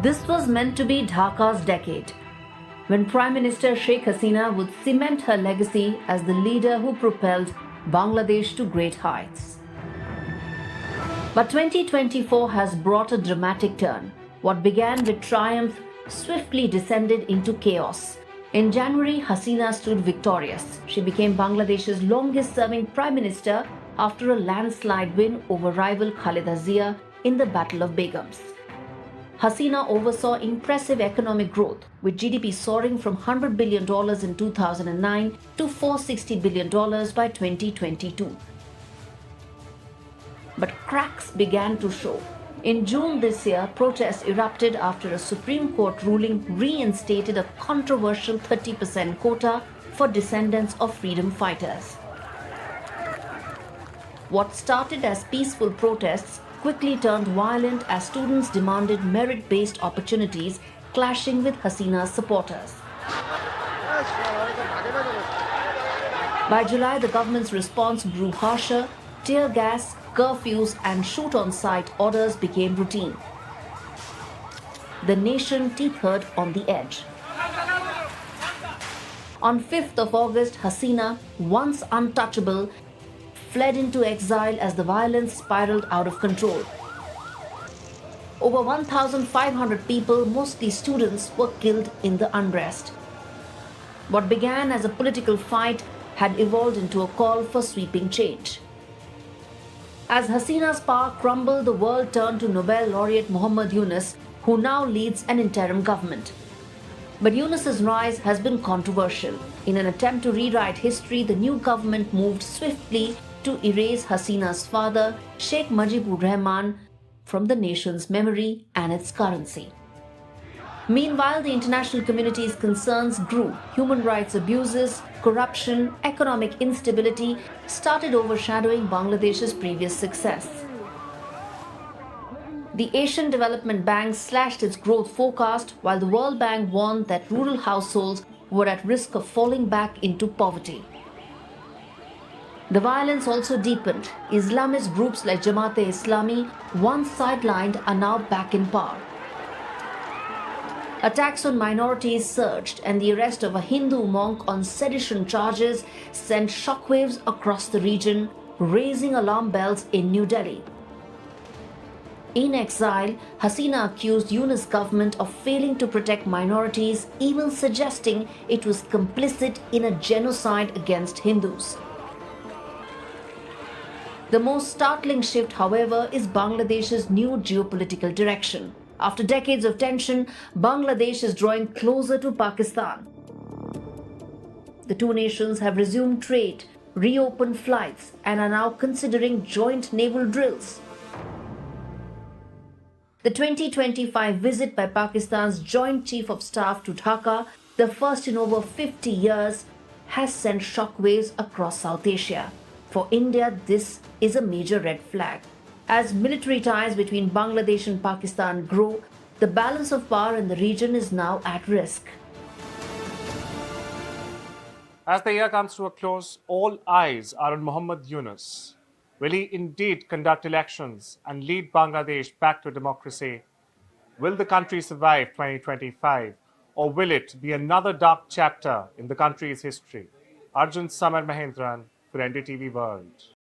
This was meant to be Dhaka's decade, when Prime Minister Sheikh Hasina would cement her legacy as the leader who propelled Bangladesh to great heights. But 2024 has brought a dramatic turn. What began with triumph swiftly descended into chaos. In January, Hasina stood victorious. She became Bangladesh's longest-serving Prime Minister after a landslide win over rival Khaleda Zia in the Battle of Begums. Hasina oversaw impressive economic growth, with GDP soaring from $100 billion in 2009 to $460 billion by 2022. But cracks began to show. In June this year, protests erupted after a Supreme Court ruling reinstated a controversial 30% quota for descendants of freedom fighters. What started as peaceful protests quickly turned violent as students demanded merit-based opportunities, clashing with Hasina's supporters. By July, the government's response grew harsher. Tear gas, curfews and shoot-on-sight orders became routine. The nation teetered on the edge. On 5th of August, Hasina, once untouchable, fled into exile as the violence spiraled out of control. Over 1,500 people, mostly students, were killed in the unrest. What began as a political fight had evolved into a call for sweeping change. As Hasina's power crumbled, the world turned to Nobel laureate Muhammad Yunus, who now leads an interim government. But Yunus's rise has been controversial. In an attempt to rewrite history, the new government moved swiftly to erase Hasina's father, Sheikh Mujibur Rahman, from the nation's memory and its currency. Meanwhile, the international community's concerns grew. Human rights abuses, corruption, economic instability started overshadowing Bangladesh's previous success. The Asian Development Bank slashed its growth forecast, while the World Bank warned that rural households were at risk of falling back into poverty. The violence also deepened. Islamist groups like Jamaat-e-Islami, once sidelined, are now back in power. Attacks on minorities surged, and the arrest of a Hindu monk on sedition charges sent shockwaves across the region, raising alarm bells in New Delhi. In exile, Hasina accused Yunus' government of failing to protect minorities, even suggesting it was complicit in a genocide against Hindus. The most startling shift, however, is Bangladesh's new geopolitical direction. After decades of tension, Bangladesh is drawing closer to Pakistan. The two nations have resumed trade, reopened flights, and are now considering joint naval drills. The 2025 visit by Pakistan's Joint Chief of Staff to Dhaka, the first in over 50 years, has sent shockwaves across South Asia. For India, this is a major red flag. As military ties between Bangladesh and Pakistan grow, the balance of power in the region is now at risk. As the year comes to a close, all eyes are on Muhammad Yunus. Will he indeed conduct elections and lead Bangladesh back to democracy? Will the country survive 2025, or will it be another dark chapter in the country's history? Arjun Mahendran for NDTV World.